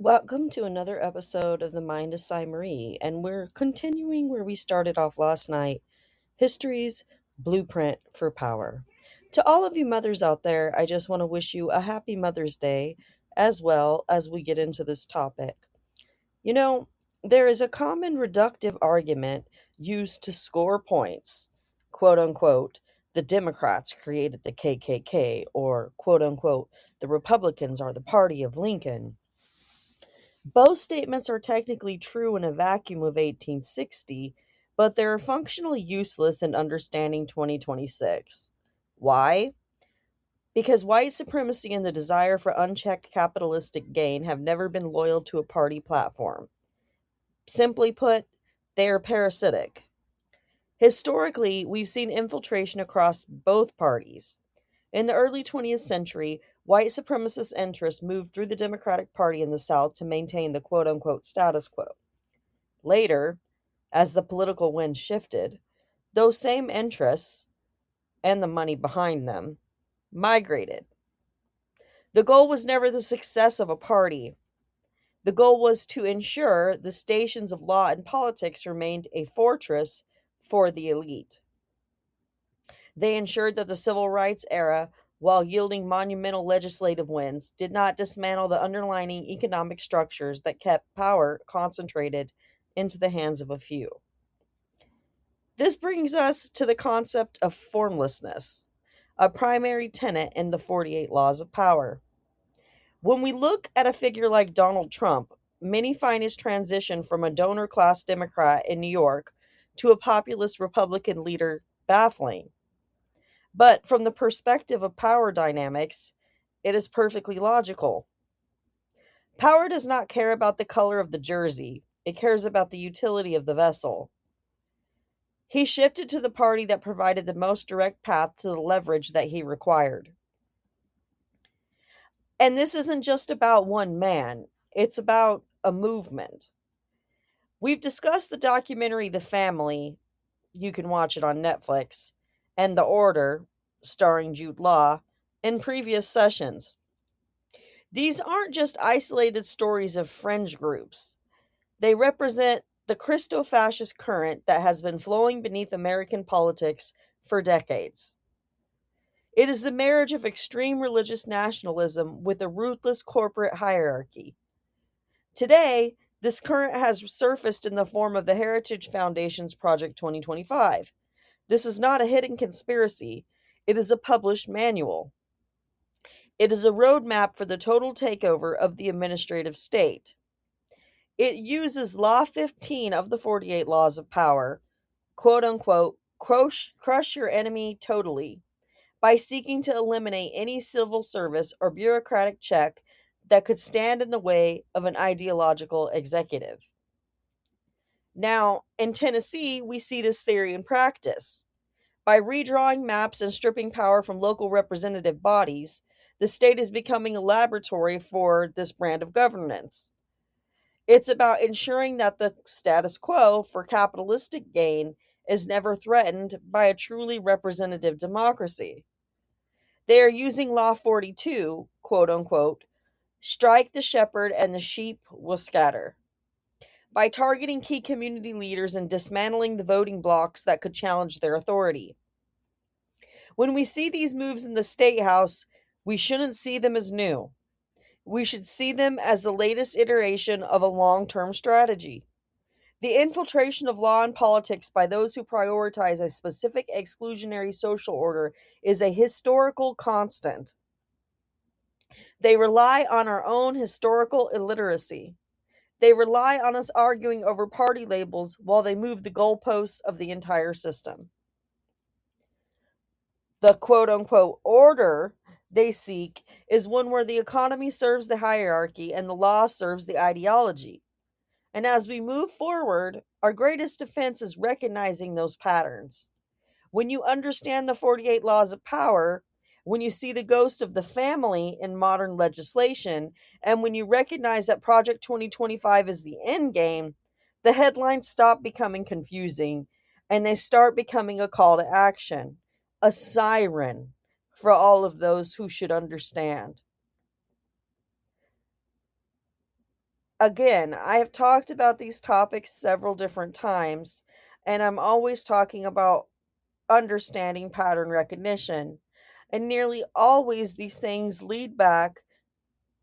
Welcome to another episode of The Mind of Marie, and we're continuing where we started off last night, History's Blueprint for Power. To all of you mothers out there, I just want to wish you a happy Mother's Day as well as we get into this topic. You know, there is a common reductive argument used to score points, quote unquote, the Democrats created the KKK, or quote unquote, the Republicans are the party of Lincoln. Both statements are technically true in a vacuum of 1860, but they're functionally useless in understanding 2026. Why? Because white supremacy and the desire for unchecked capitalistic gain have never been loyal to a party platform. Simply put, they are parasitic. Historically, we've seen infiltration across both parties. In the early 20th century, white supremacist interests moved through the Democratic Party in the South to maintain the quote unquote status quo. Later, as the political wind shifted, those same interests, and the money behind them, migrated. The goal was never the success of a party. The goal was to ensure the stations of law and politics remained a fortress for the elite. They ensured that the civil rights era, while yielding monumental legislative wins, did not dismantle the underlying economic structures that kept power concentrated into the hands of a few. This brings us to the concept of formlessness, a primary tenet in the 48 Laws of Power. When we look at a figure like Donald Trump, many find his transition from a donor class Democrat in New York to a populist Republican leader baffling. But from the perspective of power dynamics, it is perfectly logical. Power does not care about the color of the jersey, it cares about the utility of the vessel. He shifted to the party that provided the most direct path to the leverage that he required. And this isn't just about one man, it's about a movement. We've discussed the documentary The Family, you can watch it on Netflix, and The Order, starring Jude Law, in previous sessions. These aren't just isolated stories of fringe groups. They represent the Christofascist current that has been flowing beneath American politics for decades. It is the marriage of extreme religious nationalism with a ruthless corporate hierarchy. Today, this current has surfaced in the form of the Heritage Foundation's Project 2025. This is not a hidden conspiracy, it is a published manual. It is a roadmap for the total takeover of the administrative state. It uses Law 15 of the 48 Laws of Power, quote unquote, crush your enemy totally, by seeking to eliminate any civil service or bureaucratic check that could stand in the way of an ideological executive. Now, in Tennessee, we see this theory in practice. By redrawing maps and stripping power from local representative bodies, the state is becoming a laboratory for this brand of governance. It's about ensuring that the status quo for capitalistic gain is never threatened by a truly representative democracy. They are using Law 42, quote unquote, strike the shepherd and the sheep will scatter, by targeting key community leaders and dismantling the voting blocs that could challenge their authority. When we see these moves in the statehouse, we shouldn't see them as new. We should see them as the latest iteration of a long-term strategy. The infiltration of law and politics by those who prioritize a specific exclusionary social order is a historical constant. They rely on our own historical illiteracy. They rely on us arguing over party labels while they move the goalposts of the entire system. The quote unquote order they seek is one where the economy serves the hierarchy and the law serves the ideology. And as we move forward, our greatest defense is recognizing those patterns. When you understand the 48 Laws of Power, when you see the ghost of the family in modern legislation, and when you recognize that Project 2025 is the end game, the headlines stop becoming confusing and they start becoming a call to action, a siren for all of those who should understand. again, I have talked about these topics several different times, and I'm always talking about understanding pattern recognition. And nearly always, these things lead back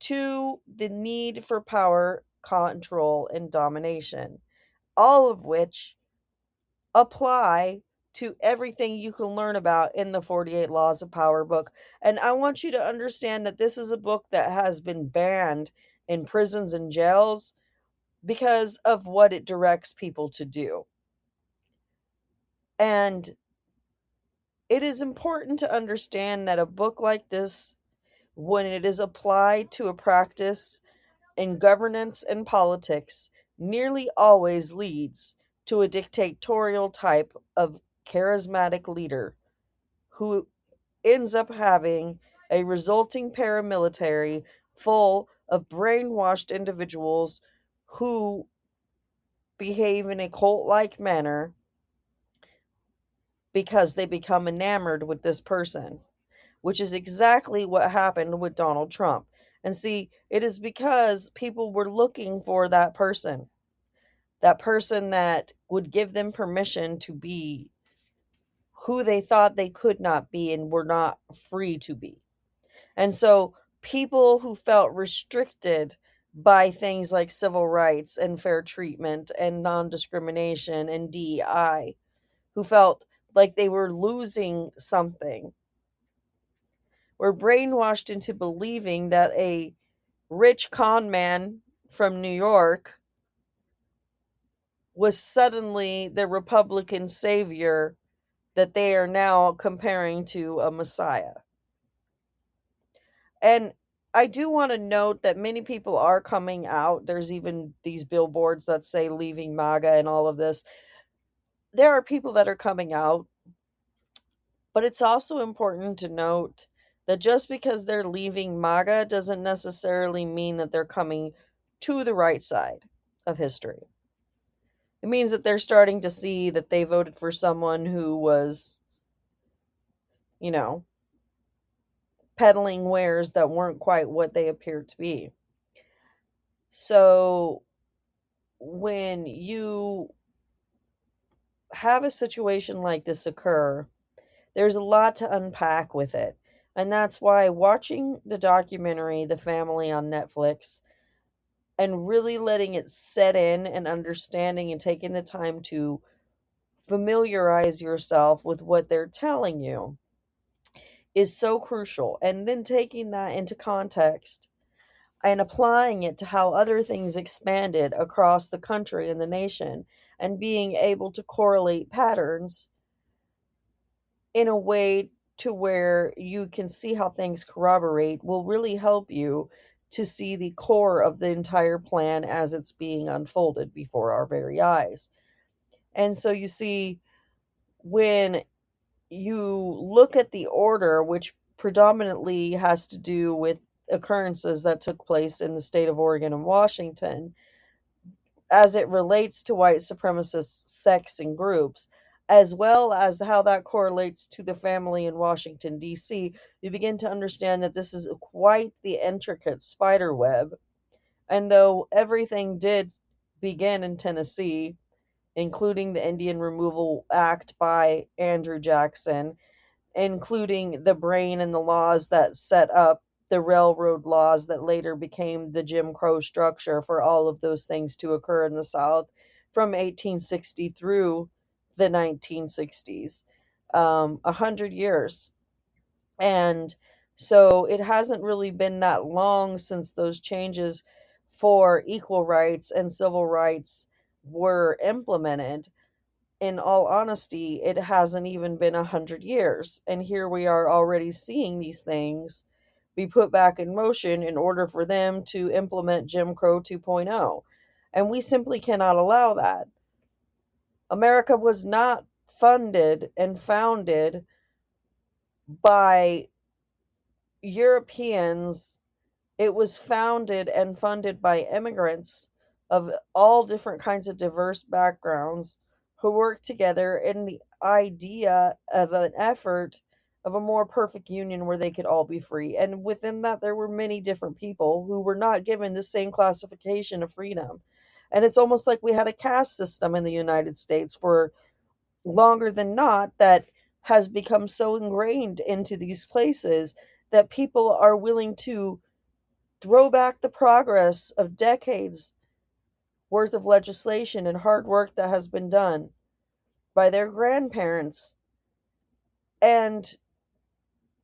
to the need for power, control, and domination, all of which apply to everything you can learn about in the 48 Laws of Power book. And I want you to understand that this is a book that has been banned in prisons and jails because of what it directs people to do. And it is important to understand that a book like this, when it is applied to a practice in governance and politics, nearly always leads to a dictatorial type of charismatic leader who ends up having a resulting paramilitary full of brainwashed individuals who behave in a cult like manner because they become enamored with this person, which is exactly what happened with Donald Trump. And see, it is because people were looking for that person that would give them permission to be who they thought they could not be and were not free to be. And so people who felt restricted by things like civil rights and fair treatment and non-discrimination and DEI, who felt like they were losing something, were brainwashed into believing that a rich con man from New York was suddenly the Republican savior that they are now comparing to a messiah. And I do want to note that many people are coming out. There's even these billboards that say leaving MAGA and all of this. There are people that are coming out, but it's also important to note that just because they're leaving MAGA doesn't necessarily mean that they're coming to the right side of history. It means that they're starting to see that they voted for someone who was, you know, peddling wares that weren't quite what they appeared to be. So when you have a situation like this occur, there's a lot to unpack with it. And that's why watching the documentary The Family on Netflix and really letting it set in and understanding and taking the time to familiarize yourself with what they're telling you is so crucial. And then taking that into context and applying it to how other things expanded across the country and the nation and being able to correlate patterns in a way to where you can see how things corroborate will really help you to see the core of the entire plan as it's being unfolded before our very eyes. And so you see, when you look at the order, which predominantly has to do with occurrences that took place in the state of Oregon and Washington, as it relates to white supremacist sects and groups, as well as how that correlates to the family in Washington, D.C., you begin to understand that this is quite the intricate spider web. And though everything did begin in Tennessee, including the Indian Removal Act by Andrew Jackson, including the brain and the laws that set up the railroad laws that later became the Jim Crow structure for all of those things to occur in the South from 1860 through the 1960s, 100 years. And so it hasn't really been that long since those changes for equal rights and civil rights were implemented. In all honesty, it hasn't even been 100 years. And here we are already seeing these things be put back in motion in order for them to implement Jim Crow 2.0. And we simply cannot allow that. America was not funded and founded by Europeans. It was founded and funded by immigrants of all different kinds of diverse backgrounds who worked together in the idea of an effort of a more perfect union where they could all be free. And within that, there were many different people who were not given the same classification of freedom. And it's almost like we had a caste system in the United States for longer than not that has become so ingrained into these places that people are willing to throw back the progress of decades worth of legislation and hard work that has been done by their grandparents and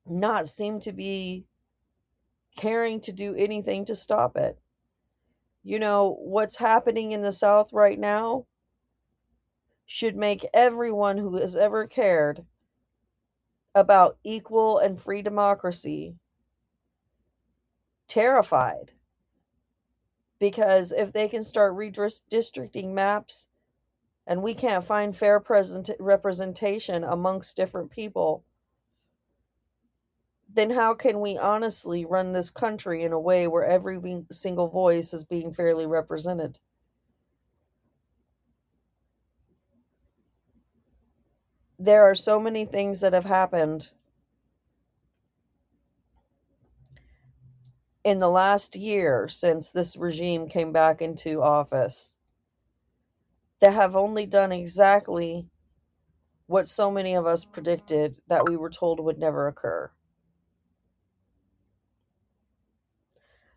not seem to be caring to do anything to stop it. You know, what's happening in the South right now should make everyone who has ever cared about equal and free democracy terrified. Because if they can start redistricting maps and we can't find fair representation amongst different people, then how can we honestly run this country in a way where every single voice is being fairly represented? There are so many things that have happened in the last year since this regime came back into office that have only done exactly what so many of us predicted that we were told would never occur.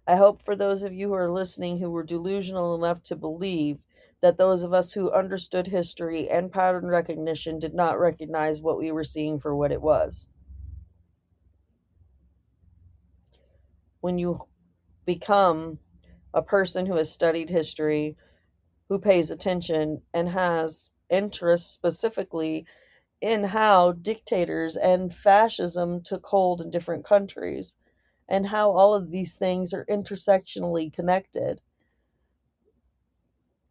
I hope for those of you who are listening who were delusional enough to believe that those of us who understood history and pattern recognition did not recognize what we were seeing for what it was. When you become a person who has studied history, who pays attention, and has interest specifically in how dictators and fascism took hold in different countries, and how all of these things are intersectionally connected,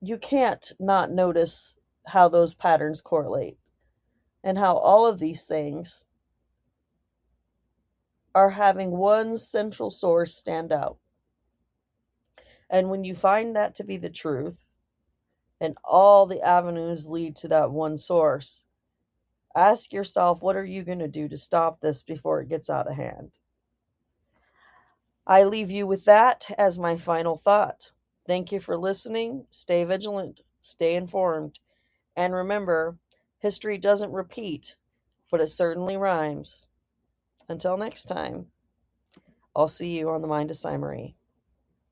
you can't not notice how those patterns correlate and how all of these things are having one central source stand out. And when you find that to be the truth, and all the avenues lead to that one source, ask yourself, what are you going to do to stop this before it gets out of hand? I leave you with that as my final thought. Thank you for listening. Stay vigilant, stay informed, and remember, history doesn't repeat, but it certainly rhymes. Until next time, I'll see you on the Mind of Marie.